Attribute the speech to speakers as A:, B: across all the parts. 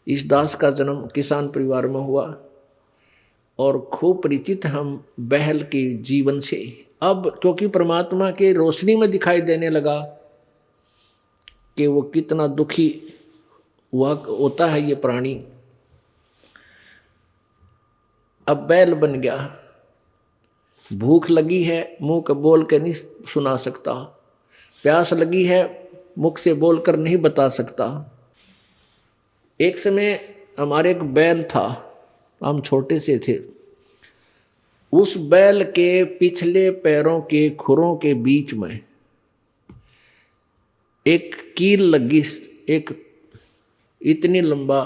A: इस दास का जन्म किसान परिवार में हुआ और खूब परिचित हम बहल के जीवन से। अब क्योंकि परमात्मा के रोशनी में दिखाई देने लगा कि वो कितना दुखी हुआ होता है ये प्राणी। अब बैल बन गया, भूख लगी है मुंह के बोल के नहीं सुना सकता, प्यास लगी है मुख से बोलकर नहीं बता सकता। एक समय हमारे एक बैल था, हम छोटे से थे। उस बैल के पिछले पैरों के खुरों के बीच में एक कील लगी, एक इतनी लंबा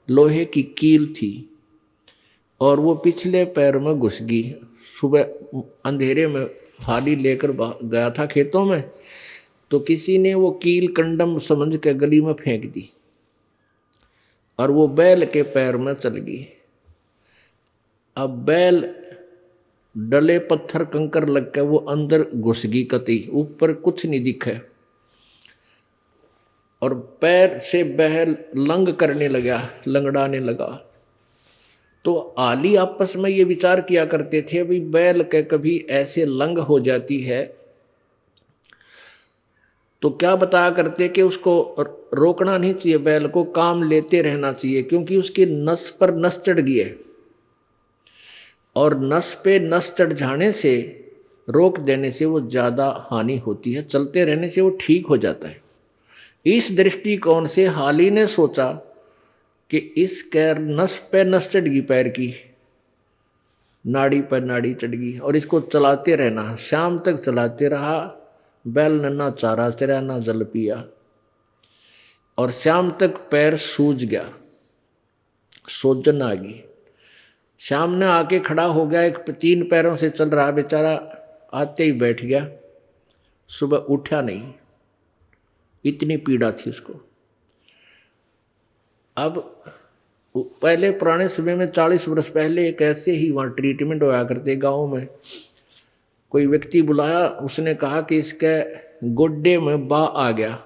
A: लोहे की कील थी और वो पिछले पैर में घुस गई। सुबह अंधेरे में हाली लेकर गया था खेतों में, तो किसी ने वो कील कंडम समझ के गली में फेंक दी और वो बैल के पैर में चल गई। अब बैल डले पत्थर कंकर लग के वो अंदर घुस गई, कती ऊपर कुछ नहीं दिखे और पैर से बैल लंग करने लगा, लंगड़ाने लगा। तो आली आपस में ये विचार किया करते थे, भाई बैल के कभी ऐसे लंग हो जाती है तो क्या बताया करते कि उसको रोकना नहीं चाहिए, बैल को काम लेते रहना चाहिए, क्योंकि उसकी नस पर नस चढ़ गई है और नस पे नस चढ़ जाने से, रोक देने से वो ज़्यादा हानि होती है, चलते रहने से वो ठीक हो जाता है। इस दृष्टिकोण से हाली ने सोचा कि इस कैर नस पे नस चढ़ गई, पैर की नाड़ी पर नाड़ी चढ़ गई और इसको चलाते रहना। शाम तक चलाते रहा, बैल ने ना चारा चरा ना जल पिया और शाम तक पैर सूज गया, सोजन आ गई। शाम ने आके खड़ा हो गया, एक 3 पैरों से चल रहा बेचारा, आते ही बैठ गया, सुबह उठा नहीं, इतनी पीड़ा थी उसको। अब पहले पुराने समय में 40 वर्ष पहले एक ऐसे ही वहाँ ट्रीटमेंट होया करते गाँव में। कोई व्यक्ति बुलाया, उसने कहा कि इसके गोड्डे में बा आ गया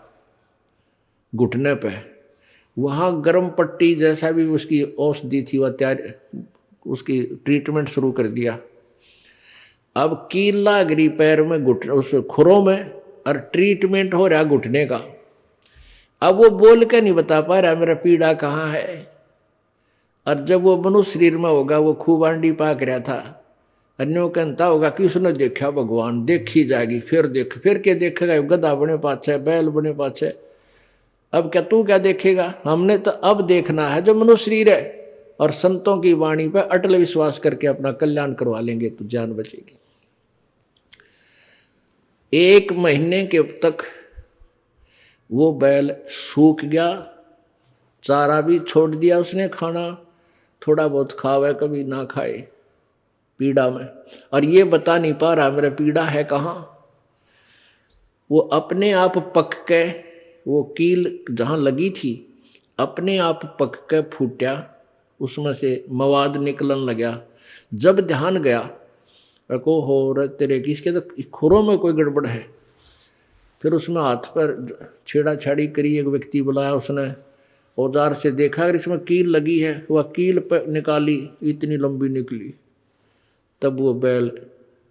A: घुटने पे, वहाँ गर्म पट्टी जैसा भी उसकी औषधि थी वह तैयार, उसकी ट्रीटमेंट शुरू कर दिया। अब कीला गिरी पैर में, घुटने उस खुरों में, और ट्रीटमेंट हो रहा घुटने का। अब वो बोल के नहीं बता पा रहा मेरा पीड़ा कहाँ है, और जब वो मनुष्य शरीर में होगा वो खूब आंडी पाक रहा था, अन्यों कहता होगा कि उसने देखा भगवान, देखी जाएगी, फिर देख, फिर क्या देखेगा, गधा बने पाछे, बैल बने पाछे। अब क्या तू क्या देखेगा, हमने तो अब देखना है जो मनुष्य शरीर है, और संतों की वाणी पर अटल विश्वास करके अपना कल्याण करवा लेंगे तो जान बचेगी। 1 महीने के तक वो बैल सूख गया, चारा भी छोड़ दिया उसने खाना, थोड़ा बहुत खावे कभी ना खाए पीड़ा में, और ये बता नहीं पा रहा मेरा पीड़ा है कहाँ। वो अपने आप पक के, वो कील जहाँ लगी थी अपने आप पक के फूटा, उसमें से मवाद निकलन लगा। जब ध्यान गया को हो तेरे किसके तो खुरों में कोई गड़बड़ है, फिर उसमें हाथ पर छेड़ा छाड़ी करी, एक व्यक्ति बुलाया, उसने औजार से देखा अगर इसमें कील लगी है, वह कील पर निकाली, इतनी लंबी निकली, तब वो बैल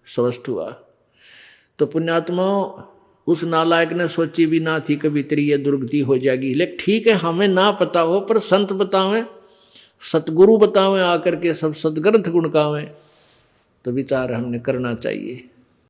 A: स्वस्थ हुआ। तो पुण्यात्माओं, उस नालायक ने सोची भी ना थी कभी तेरी ये दुर्गति हो जाएगी। लेकिन ठीक है, हमें ना पता हो पर संत बतावें, सतगुरु बतावें आकर के, सब सदग्रंथ गुण गावें, तो विचार हमने करना चाहिए।